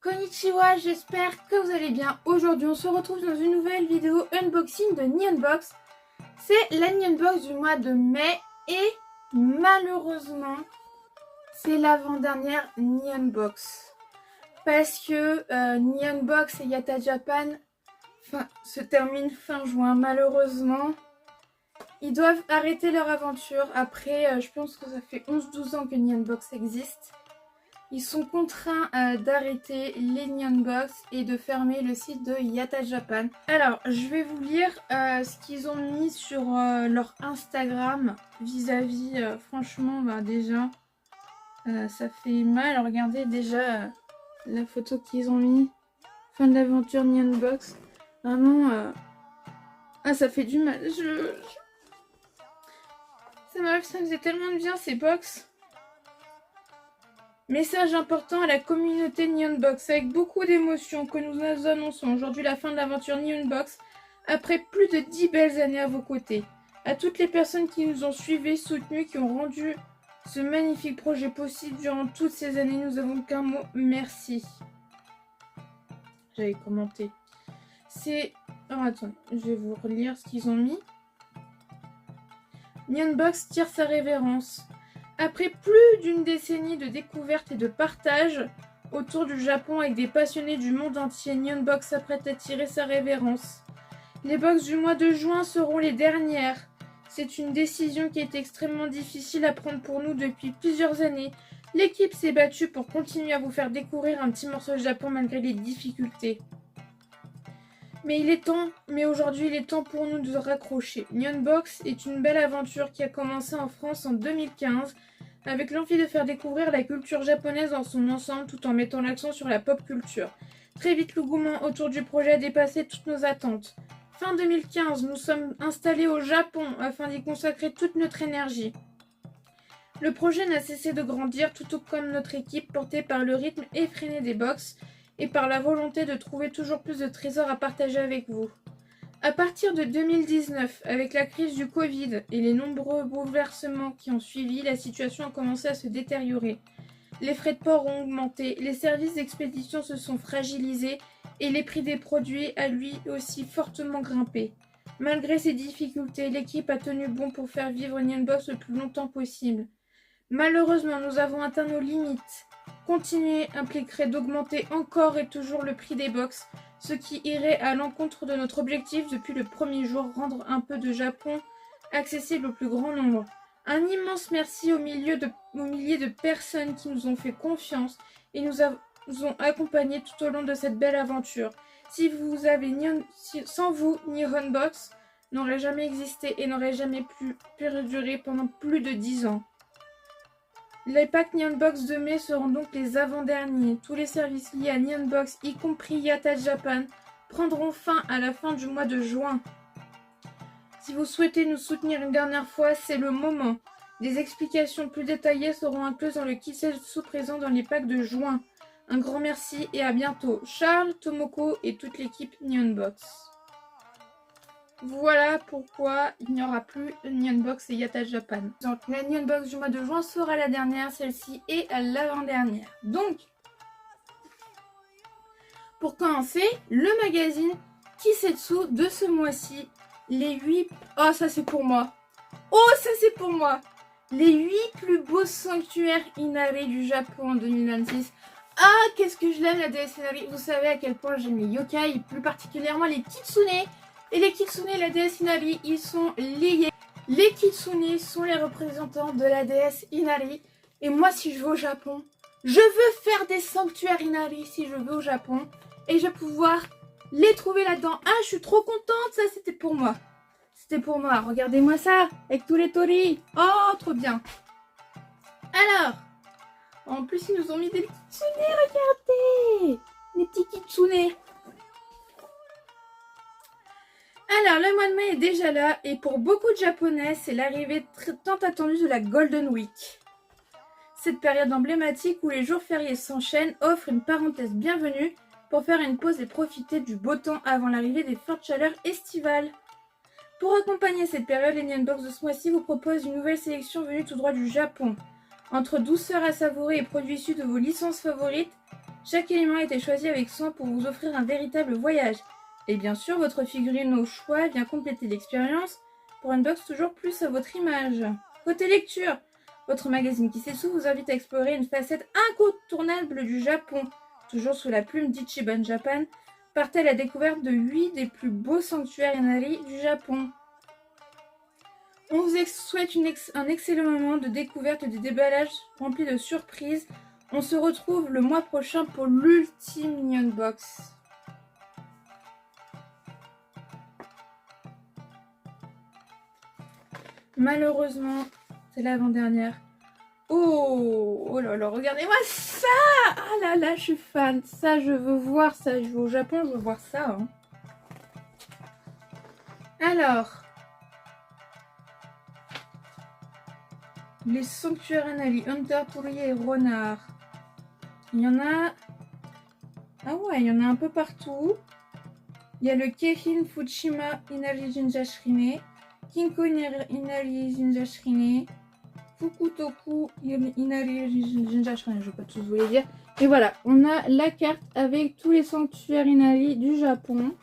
Konnichiwa, j'espère que vous allez bien. Aujourd'hui, on se retrouve dans une nouvelle vidéo unboxing de Nihonbox. C'est la Nihonbox du mois de mai et malheureusement, c'est l'avant-dernière Nihonbox. Parce que Nihonbox et Yatta Japan se terminent fin juin. Malheureusement, ils doivent arrêter leur aventure. Après, je pense que ça fait 11-12 ans que Nihonbox existe. Ils sont contraints d'arrêter les Nihonbox et de fermer le site de Yatta Japan. Alors, je vais vous lire ce qu'ils ont mis sur leur Instagram vis-à-vis, franchement, déjà, ça fait mal. Regardez déjà la photo qu'ils ont mis. Fin de l'aventure Nihonbox. Vraiment, ça fait du mal. Ça me faisait tellement de bien ces box. Message important à la communauté Nihonbox. Avec beaucoup d'émotion que nous annonçons aujourd'hui la fin de l'aventure Nihonbox après plus de 10 belles années à vos côtés. À toutes les personnes qui nous ont suivis, soutenus, qui ont rendu ce magnifique projet possible durant toutes ces années, nous avons qu'un mot, merci. J'avais commenté. Alors attends, je vais vous relire ce qu'ils ont mis. Nihonbox tire sa révérence. Après plus d'une décennie de découvertes et de partage autour du Japon avec des passionnés du monde entier, Nihonbox s'apprête à tirer sa révérence. Les box du mois de juin seront les dernières. C'est une décision qui est extrêmement difficile à prendre pour nous depuis plusieurs années. L'équipe s'est battue pour continuer à vous faire découvrir un petit morceau de Japon malgré les difficultés. Mais aujourd'hui, il est temps pour nous de raccrocher. Nihonbox est une belle aventure qui a commencé en France en 2015 avec l'envie de faire découvrir la culture japonaise dans son ensemble tout en mettant l'accent sur la pop culture. Très vite, l'engouement autour du projet a dépassé toutes nos attentes. Fin 2015, nous sommes installés au Japon afin d'y consacrer toute notre énergie. Le projet n'a cessé de grandir tout comme notre équipe portée par le rythme effréné des box et par la volonté de trouver toujours plus de trésors à partager avec vous. À partir de 2019, avec la crise du Covid et les nombreux bouleversements qui ont suivi, la situation a commencé à se détériorer. Les frais de port ont augmenté, les services d'expédition se sont fragilisés et les prix des produits a lui aussi fortement grimpé. Malgré ces difficultés, l'équipe a tenu bon pour faire vivre Nihonbox le plus longtemps possible. Malheureusement, nous avons atteint nos limites. Continuer impliquerait d'augmenter encore et toujours le prix des box, ce qui irait à l'encontre de notre objectif depuis le premier jour, rendre un peu de Japon accessible au plus grand nombre. Un immense merci aux milliers de personnes qui nous ont fait confiance et nous ont accompagnés tout au long de cette belle aventure. Sans vous, Nihonbox n'aurait jamais existé et n'aurait jamais pu perdurer pendant plus de 10 ans. Les packs Nihonbox de mai seront donc les avant-derniers. Tous les services liés à Nihonbox, y compris Yatta Japan, prendront fin à la fin du mois de juin. Si vous souhaitez nous soutenir une dernière fois, c'est le moment. Des explications plus détaillées seront incluses dans le Kisetsu présent dans les packs de juin. Un grand merci et à bientôt. Charles, Tomoko et toute l'équipe Nihonbox. Voilà pourquoi il n'y aura plus Nihonbox et Yatta Japan. Donc la Nihonbox du mois de juin sera la dernière, celle-ci est l'avant-dernière. Donc, pour commencer, le magazine Kisetsu de ce mois-ci, les 8... Oh, ça c'est pour moi. Oh, ça c'est pour moi. Les 8 plus beaux sanctuaires Inari du Japon en 2026. Ah, qu'est-ce que je l'aime la déesse Inari. Vous savez à quel point j'aime les yokai, plus particulièrement les kitsune. Et les kitsune et la déesse Inari, ils sont liés. Les kitsune sont les représentants de la déesse Inari. Et moi, si je vais au Japon, je veux faire des sanctuaires Inari si je vais au Japon. Et je vais pouvoir les trouver là-dedans. Ah, je suis trop contente, ça c'était pour moi. C'était pour moi, regardez-moi ça, avec tous les torii. Oh, trop bien. Alors, en plus ils nous ont mis des kitsune, regardez. Les petits kitsune. Alors, le mois de mai est déjà là et pour beaucoup de Japonais, c'est l'arrivée tant attendue de la Golden Week. Cette période emblématique où les jours fériés s'enchaînent offre une parenthèse bienvenue pour faire une pause et profiter du beau temps avant l'arrivée des fortes chaleurs estivales. Pour accompagner cette période, les Nihonbox de ce mois-ci vous proposent une nouvelle sélection venue tout droit du Japon. Entre douceur à savourer et produits issus de vos licences favorites, Chaque élément a été choisi avec soin pour vous offrir un véritable voyage. Et bien sûr, votre figurine au choix vient compléter l'expérience pour une box toujours plus à votre image. Côté lecture, votre magazine Kisetsu vous invite à explorer une facette incontournable du Japon. Toujours sous la plume d'Ichiban Japan, partez à la découverte de 8 des plus beaux sanctuaires Inari du Japon. On vous souhaite un excellent moment de découverte et de déballage rempli de surprises. On se retrouve le mois prochain pour l'ultime Nihon Box. Malheureusement, c'est l'avant-dernière. Oh là là, regardez-moi ça! Ah là là, je suis fan. Ça, je veux voir ça. Je vais au Japon, je veux voir ça. Hein. Alors, les sanctuaires Inari, Hunter, Tourier et Renard. Il y en a... Ah ouais, il y en a un peu partout. Il y a le Keihin Fushima Inari Jinja Shrine, Kinko Inari Jinja Shrine, Fukutoku Inari Jinja Shrine, je ne vais pas tous vous les dire. Et voilà, on a la carte avec tous les sanctuaires Inari du Japon.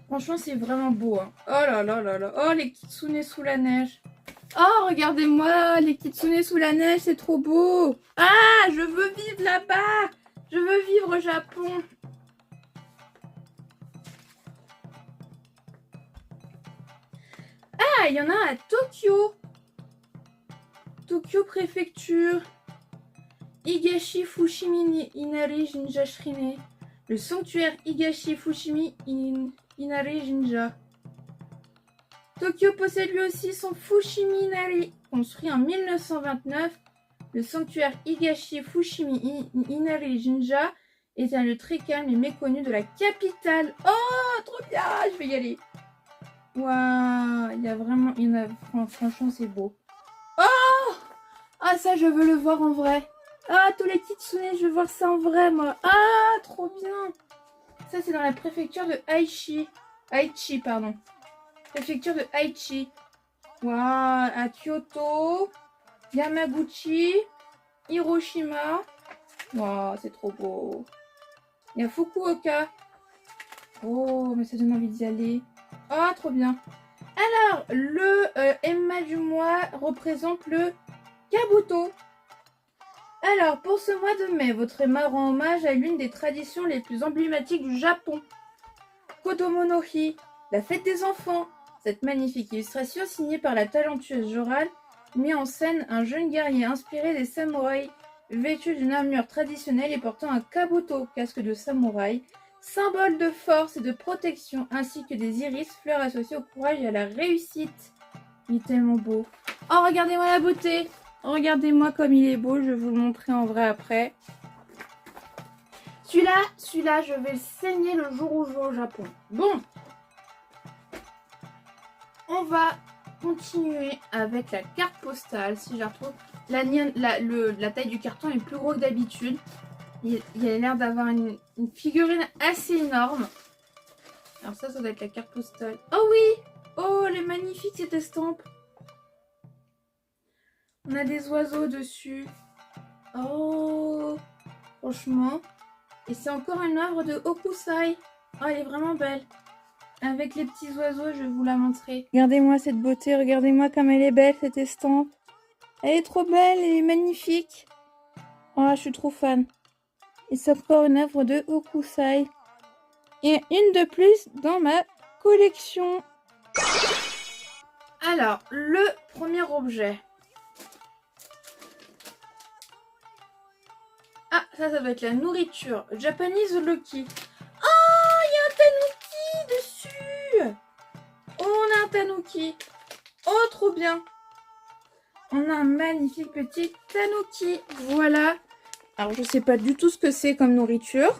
Franchement, c'est vraiment beau. Hein. Oh là là là là. Oh, les kitsune sous la neige. Oh, regardez-moi, les kitsune sous la neige, c'est trop beau. Ah, je veux vivre là-bas. Je veux vivre au Japon. Ah, il y en a à Tokyo. Tokyo préfecture. Higashi Fushimi Inari Jinja Shrine. Le sanctuaire Higashi Fushimi Inari Jinja. Tokyo possède lui aussi son Fushimi Inari. Construit en 1929, le sanctuaire Higashi Fushimi Inari Jinja est un lieu très calme et méconnu de la capitale. Oh, trop bien, je vais y aller. Waouh, il y en a, franchement, c'est beau. Oh, ah, ça, je veux le voir en vrai. Ah, tous les kitsune, je veux voir ça en vrai, moi. Ah, trop bien. Ça, c'est dans la préfecture de Aichi. Aichi, pardon. Préfecture de Aichi. Waouh, à Kyoto, Yamaguchi, Hiroshima. Waouh, c'est trop beau. Il y a Fukuoka. Oh, mais ça donne envie d'y aller. Oh, trop bien. Alors, le Emma du mois représente le Kabuto. Alors, pour ce mois de mai, votre Emma rend hommage à l'une des traditions les plus emblématiques du Japon. Kodomo no Hi, la fête des enfants. Cette magnifique illustration, signée par la talentueuse Joral, met en scène un jeune guerrier inspiré des samouraïs, vêtu d'une armure traditionnelle et portant un kabuto, casque de samouraï, symbole de force et de protection, ainsi que des iris, fleurs associées au courage et à la réussite. Il est tellement beau. Oh, regardez-moi la beauté! Regardez-moi comme il est beau, je vais vous le montrer en vrai après. Celui-là, je vais le saigner le jour où je vais au Japon. Bon, on va continuer avec la carte postale, si je la retrouve. La taille du carton est plus gros que d'habitude. Il a l'air d'avoir une figurine assez énorme. Alors ça doit être la carte postale. Oh oui! Oh, elle est magnifique cette estampe. On a des oiseaux dessus. Oh! Franchement. Et c'est encore une œuvre de Hokusai. Oh, elle est vraiment belle. Avec les petits oiseaux, je vais vous la montrer. Regardez-moi cette beauté, regardez-moi comme elle est belle cette estampe. Elle est trop belle, elle est magnifique. Oh, je suis trop fan. Et c'est encore une œuvre de Hokusai. Et une de plus dans ma collection. Alors, le premier objet. Ah, ça doit être la nourriture. Japanese Lucky. Oh, il y a un tanuki dessus. Oh, on a un tanuki. Oh, trop bien. On a un magnifique petit tanuki. Voilà. Alors, je sais pas du tout ce que c'est comme nourriture.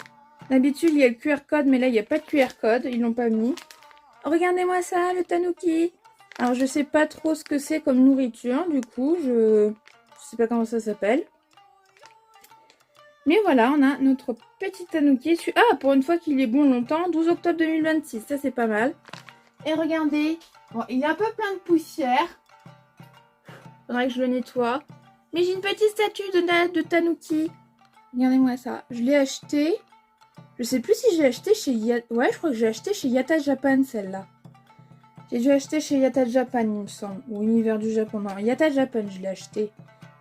D'habitude, il y a le QR code, mais là, il n'y a pas de QR code. Ils l'ont pas mis. Regardez-moi ça, le tanuki. Alors, je sais pas trop ce que c'est comme nourriture. Du coup, je sais pas comment ça s'appelle. Mais voilà, on a notre petit tanuki. Ah, pour une fois qu'il est bon longtemps, 12 octobre 2026. Ça, c'est pas mal. Et regardez. Bon, il y a un peu plein de poussière. Faudrait que je le nettoie. Mais j'ai une petite statue de tanuki. Regardez-moi ça. Je l'ai acheté. Je sais plus si j'ai acheté chez Ouais, je crois que j'ai acheté chez Yata Japan, celle-là. J'ai dû acheter chez Yata Japan, il me semble. Ou Univers du Japon. Non, Yata Japan, je l'ai acheté.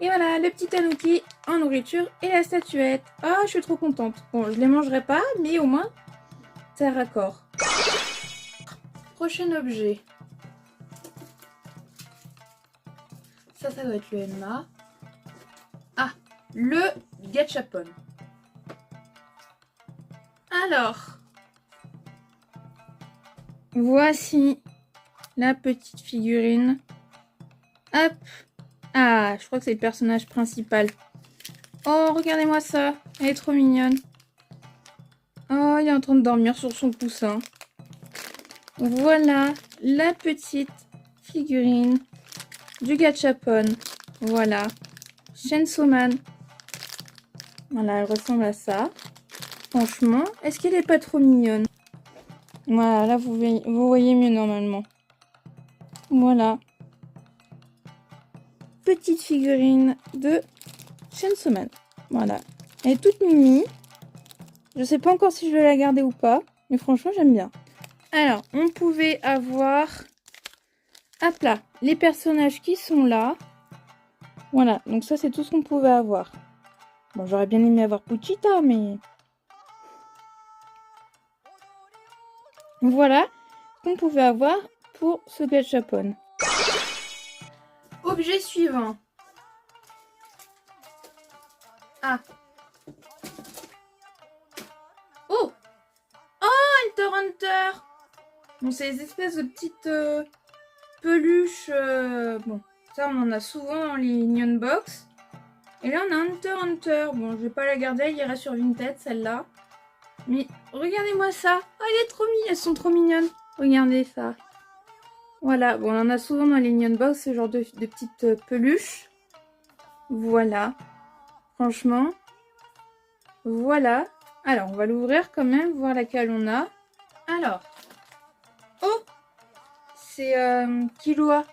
Et voilà, le petit tanuki en nourriture et la statuette. Ah, je suis trop contente. Bon, je les mangerai pas, mais au moins, c'est raccord. Prochain objet. Ça doit être le Emma. Ah, le gachapon. Alors, voici la petite figurine. Hop. Ah, je crois que c'est le personnage principal. Oh, regardez-moi ça. Elle est trop mignonne. Oh, il est en train de dormir sur son coussin. Voilà la petite figurine du gachapon. Voilà. Chainsaw Man. Voilà, elle ressemble à ça. Franchement, est-ce qu'elle est pas trop mignonne? Voilà, là vous voyez mieux normalement. Voilà. Petite figurine de Chainsaw Man. Voilà. Elle est toute mimi. Je sais pas encore si je vais la garder ou pas. Mais franchement, j'aime bien. Alors, on pouvait avoir... Hop là. Les personnages qui sont là. Voilà. Donc ça, c'est tout ce qu'on pouvait avoir. Bon, j'aurais bien aimé avoir Puchita, mais... Voilà ce qu'on pouvait avoir pour ce gachapon. Objet suivant. Ah. Oh. Oh, Hunter Hunter. Bon, c'est des espèces de petites peluches. Bon, ça, on en a souvent dans les Nyan Box. Et là, on a Hunter Hunter. Bon, je vais pas la garder, elle ira sur Vinted, celle-là. Mais regardez-moi ça. Oh, elle est trop mignonne. Elles sont trop mignonnes. Regardez ça. Voilà, bon, on en a souvent dans les Nyan Box, ce genre de petites peluches. Voilà. Franchement. Voilà. Alors, on va l'ouvrir quand même, voir laquelle on a. Alors. Oh! C'est Killua.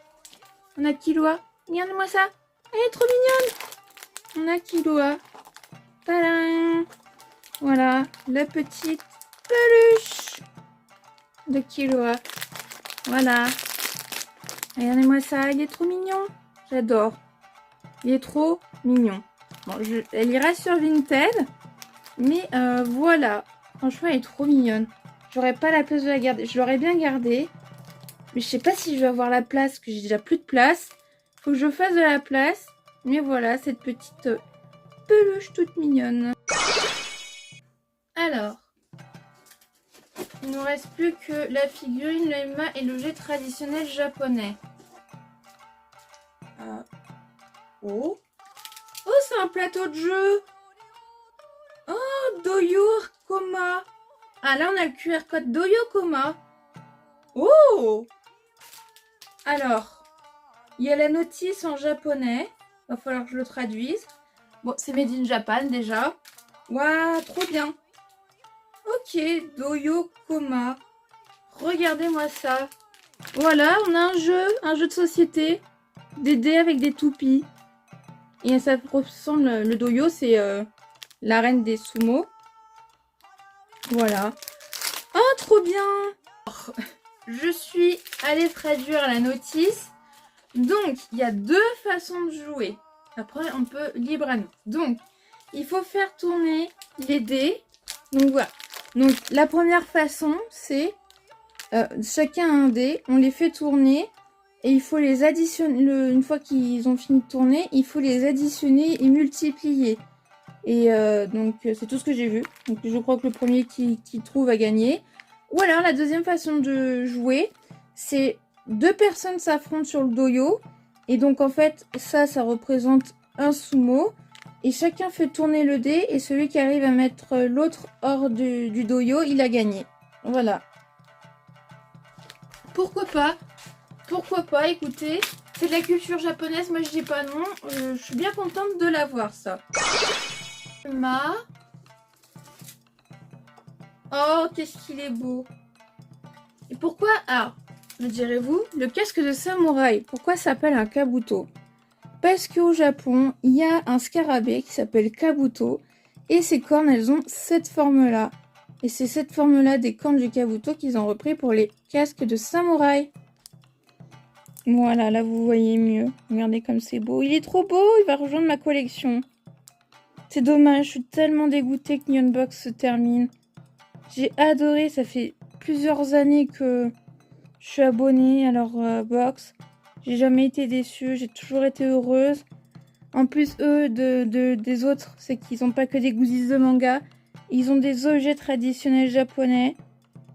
On a Killua. Regardez-moi ça. Elle est trop mignonne. On a Killua. Tadam! Voilà, la petite peluche de Killua. Voilà. Regardez-moi ça, il est trop mignon. J'adore. Il est trop mignon. Bon, elle ira sur Vinted. Mais voilà. Franchement, elle est trop mignonne. J'aurais pas la place de la garder. Je l'aurais bien gardée. Mais je sais pas si je vais avoir la place, parce que j'ai déjà plus de place. Faut que je fasse de la place. Mais voilà, cette petite peluche toute mignonne. Alors, il ne nous reste plus que la figurine, le Emma et l'objet traditionnel japonais. Oh. Oh, c'est un plateau de jeu. Oh, Doyo Koma. Ah, là, on a le QR code Doyo Koma. Oh. Alors, il y a la notice en japonais. Va falloir que je le traduise. Bon, c'est Made in Japan déjà. Waouh, trop bien. Ok, Doyo Koma. Regardez-moi ça. Voilà, on a un jeu de société. Des dés avec des toupies. Et ça ressemble, le doyo, c'est l'arène des sumo. Voilà. Oh, trop bien. Je suis allée traduire la notice. Donc, il y a deux façons de jouer. Après, on peut libre à nous. Donc, il faut faire tourner les dés. Donc, voilà. Donc, la première façon, c'est chacun a un dé. On les fait tourner. Et il faut les additionner. Une fois qu'ils ont fini de tourner, il faut les additionner et multiplier. Et donc, c'est tout ce que j'ai vu. Donc, je crois que le premier qui trouve a gagné. Ou alors, la deuxième façon de jouer, c'est deux personnes s'affrontent sur le doyo. Et donc, en fait, ça représente un sumo. Et chacun fait tourner le dé. Et celui qui arrive à mettre l'autre hors du doyo, il a gagné. Voilà. Pourquoi pas? Pourquoi pas, écoutez, c'est de la culture japonaise, moi je dis pas non, je suis bien contente de l'avoir ça. Oh, qu'est-ce qu'il est beau. Et pourquoi, me direz-vous, le casque de samouraï, pourquoi ça s'appelle un kabuto? Parce qu'au Japon, il y a un scarabée qui s'appelle Kabuto, Et ces cornes, elles ont cette forme-là. Et c'est cette forme-là des cornes du Kabuto qu'ils ont repris pour les casques de samouraï. Voilà, là vous voyez mieux. Regardez comme c'est beau. Il est trop beau, il va rejoindre ma collection. C'est dommage, je suis tellement dégoûtée que Nyan Box se termine. J'ai adoré, ça fait plusieurs années que je suis abonnée à leur box. J'ai jamais été déçue, j'ai toujours été heureuse. En plus, eux, des autres, c'est qu'ils n'ont pas que des goodies de manga. Ils ont des objets traditionnels japonais.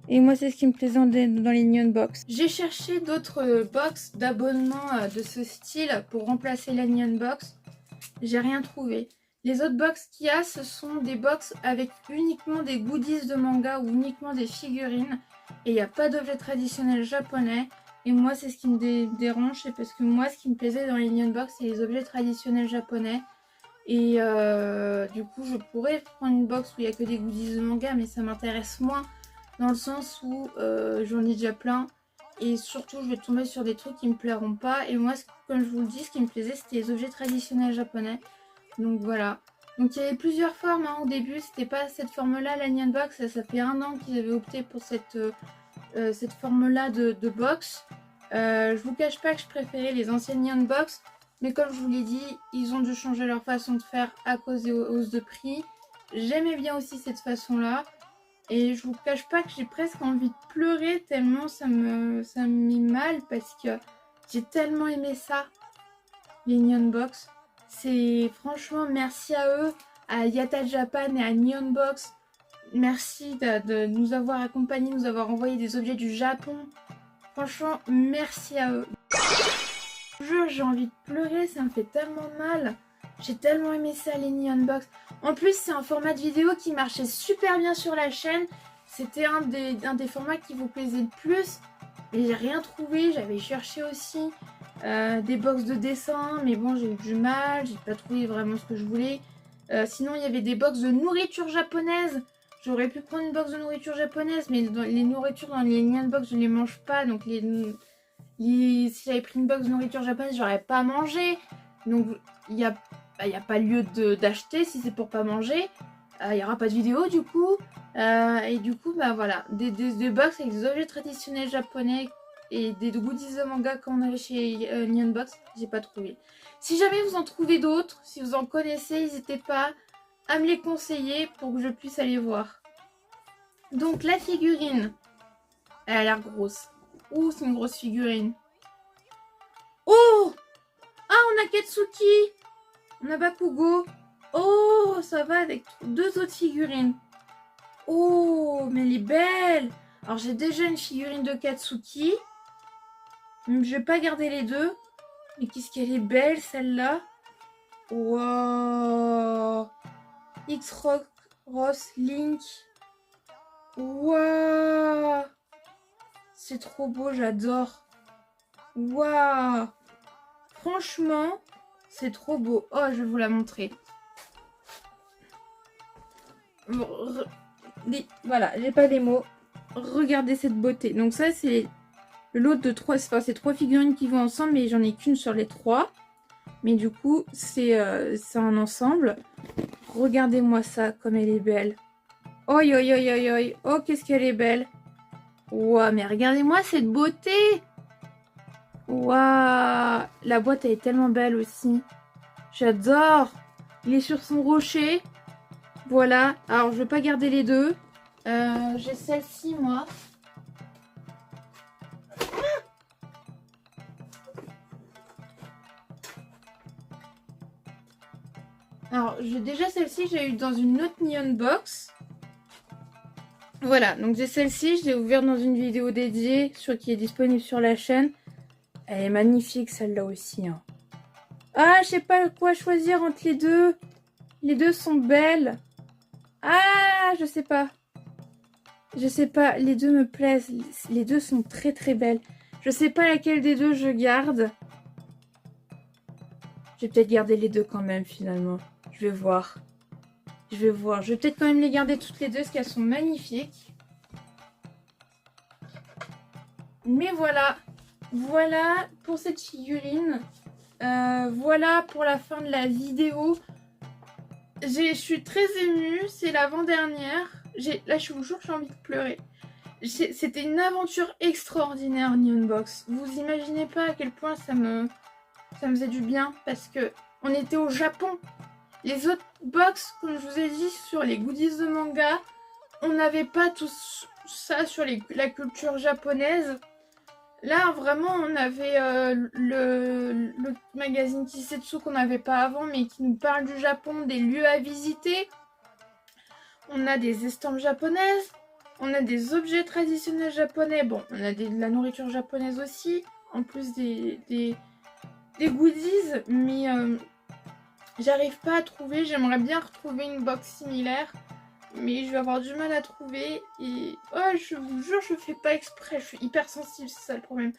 Et moi, c'est ce qui me plaisait dans les Nyan Box. J'ai cherché d'autres box d'abonnement de ce style pour remplacer la Nyan Box. J'ai rien trouvé. Les autres box qu'il y a, ce sont des box avec uniquement des goodies de manga ou uniquement des figurines. Et il n'y a pas d'objets traditionnels japonais. Et moi, c'est ce qui me dérange. C'est parce que moi, ce qui me plaisait dans les Nyan Box, c'est les objets traditionnels japonais. Et du coup, je pourrais prendre une box où il n'y a que des goodies de manga, mais ça m'intéresse moins. Dans le sens où j'en ai déjà plein. Et surtout, je vais tomber sur des trucs qui me plairont pas. Et moi, comme je vous le dis, ce qui me plaisait, c'était les objets traditionnels japonais. Donc voilà. Donc il y avait plusieurs formes hein, au début. C'était pas cette forme-là, la Nyan Box. Ça fait un an qu'ils avaient opté pour cette forme-là de box. Je vous cache pas que je préférais les anciennes Nyan Box. Mais comme je vous l'ai dit, ils ont dû changer leur façon de faire à cause des hausses de prix. J'aimais bien aussi cette façon-là. Et je vous cache pas que j'ai presque envie de pleurer tellement ça me met mal parce que j'ai tellement aimé ça, les Nyan Box. C'est franchement merci à eux, à Yata Japan et à Nyan Box. Merci de nous avoir accompagnés, nous avoir envoyé des objets du Japon. Franchement, merci à eux. J'ai envie de pleurer, ça me fait tellement mal. J'ai tellement aimé ça, les Nyan Box. En plus, c'est un format de vidéo qui marchait super bien sur la chaîne. C'était un des formats qui vous plaisait le plus. Mais j'ai rien trouvé. J'avais cherché aussi des box de dessin. Mais bon, j'ai eu du mal. J'ai pas trouvé vraiment ce que je voulais. Sinon, il y avait des box de nourriture japonaise. J'aurais pu prendre une box de nourriture japonaise. Mais les nourritures dans les Nyan Box, je ne les mange pas. Donc, si j'avais pris une box de nourriture japonaise, j'aurais pas mangé. Donc, il n'y a pas lieu d'acheter si c'est pour pas manger. Il n'y aura pas de vidéo du coup. Et du coup, bah voilà, des box avec des objets traditionnels japonais et des goodies de manga qu'on avait chez Nyan Box, j'ai pas trouvé. Si jamais vous en trouvez d'autres, si vous en connaissez, n'hésitez pas à me les conseiller pour que je puisse aller voir. Donc la figurine, elle a l'air grosse. Ouh, c'est une grosse figurine. Oh! Ah, on a Katsuki! On a Bakugo. Oh, ça va avec deux autres figurines. Oh, mais elle est belle. Alors, j'ai déjà une figurine de Katsuki. Je vais pas garder les deux. Mais qu'est-ce qu'elle est belle, celle-là. Wow. X-Rock, Ross, Link. Wow. C'est trop beau, j'adore. Wow. Franchement, c'est trop beau. Oh, je vais vous la montrer. Voilà, j'ai pas les mots. Regardez cette beauté. Donc ça, c'est le lot de trois. Enfin, c'est trois figurines qui vont ensemble, mais j'en ai qu'une sur les trois. Mais du coup, c'est un ensemble. Regardez-moi ça, comme elle est belle. Oi, oi, oi, oi, oi. Oh, qu'est-ce qu'elle est belle. Ouah, mais regardez-moi cette beauté. Waouh, la boîte elle est tellement belle aussi. J'adore. Il est sur son rocher. Voilà. Alors je vais pas garder les deux. J'ai celle-ci moi. Alors j'ai déjà celle-ci, j'ai eu dans une autre Nyan Box. Voilà, donc j'ai celle-ci, je l'ai ouverte dans une vidéo dédiée qui est disponible sur la chaîne. Elle est magnifique celle-là aussi. Hein. Ah, je sais pas quoi choisir entre les deux. Les deux sont belles. Ah, je sais pas. Je sais pas, les deux me plaisent. Les deux sont très très belles. Je sais pas laquelle des deux je garde. Je vais peut-être garder les deux quand même finalement. Je vais voir. Je vais voir. Je vais peut-être quand même les garder toutes les deux parce qu'elles sont magnifiques. Mais voilà. Voilà pour cette figurine. Voilà pour la fin de la vidéo. Je suis très émue, c'est l'avant-dernière. Là, je vous jure, j'ai envie de pleurer. C'était une aventure extraordinaire, Neon Box. Vous imaginez pas à quel point ça me faisait du bien parce que on était au Japon. Les autres box, comme je vous ai dit, sur les goodies de manga, on n'avait pas tout ça sur la culture japonaise. Là, vraiment, on avait le magazine Kisetsu qu'on n'avait pas avant, mais qui nous parle du Japon, des lieux à visiter. On a des estampes japonaises, on a des objets traditionnels japonais. Bon, on a de la nourriture japonaise aussi, en plus des goodies, mais j'arrive pas à trouver. J'aimerais bien retrouver une box similaire, mais je vais avoir du mal à trouver. Et oh, je vous jure, je fais pas exprès. Je suis hyper sensible, c'est ça le problème.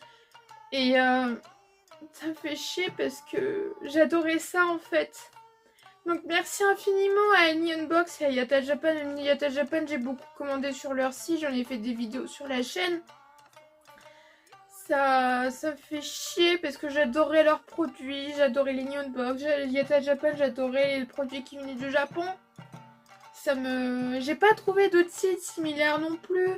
Et ça me fait chier parce que j'adorais ça en fait. Donc merci infiniment à Neon Box et à Yata Japan. Yata Japan, j'ai beaucoup commandé sur leur site. J'en ai fait des vidéos sur la chaîne. Ça me fait chier parce que j'adorais leurs produits. J'adorais les Neon Box. Yata Japan, j'adorais les produits qui venaient du Japon. J'ai pas trouvé d'autres sites similaires non plus,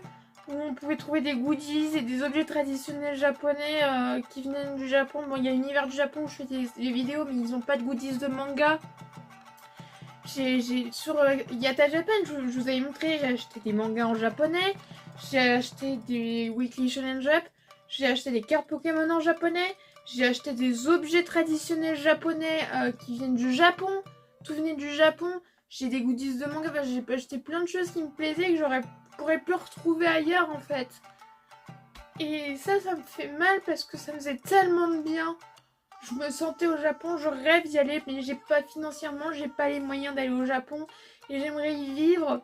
où on pouvait trouver des goodies et des objets traditionnels japonais qui venaient du Japon. Bon, il y a Univers du Japon où je fais des vidéos, mais ils ont pas de goodies de manga. Sur Yata Japan, je vous avais montré, j'ai acheté des mangas en japonais, j'ai acheté des Weekly Shonen Jump, j'ai acheté des cartes Pokémon en japonais, j'ai acheté des objets traditionnels japonais qui viennent du Japon, tout venait du Japon. J'ai des goodies de manga, enfin, j'ai acheté plein de choses qui me plaisaient que pourrais plus retrouver ailleurs en fait. Et ça me fait mal parce que ça me faisait tellement de bien. Je me sentais au Japon, je rêve d'y aller, mais j'ai pas financièrement, j'ai pas les moyens d'aller au Japon. Et j'aimerais y vivre.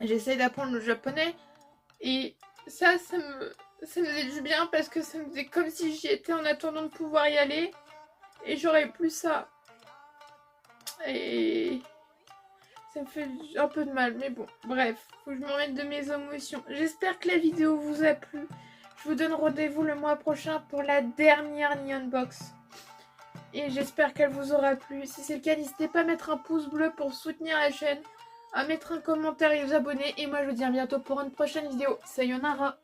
J'essaie d'apprendre le japonais. Et ça me faisait du bien parce que ça me faisait comme si j'y étais en attendant de pouvoir y aller. Et j'aurais plus ça. Et ça me fait un peu de mal, mais bon, bref, faut que je me remette de mes émotions. J'espère que la vidéo vous a plu. Je vous donne rendez-vous le mois prochain pour la dernière Neon Box. Et j'espère qu'elle vous aura plu. Si c'est le cas, n'hésitez pas à mettre un pouce bleu pour soutenir la chaîne, à mettre un commentaire et vous abonner. Et moi, je vous dis à bientôt pour une prochaine vidéo. Sayonara!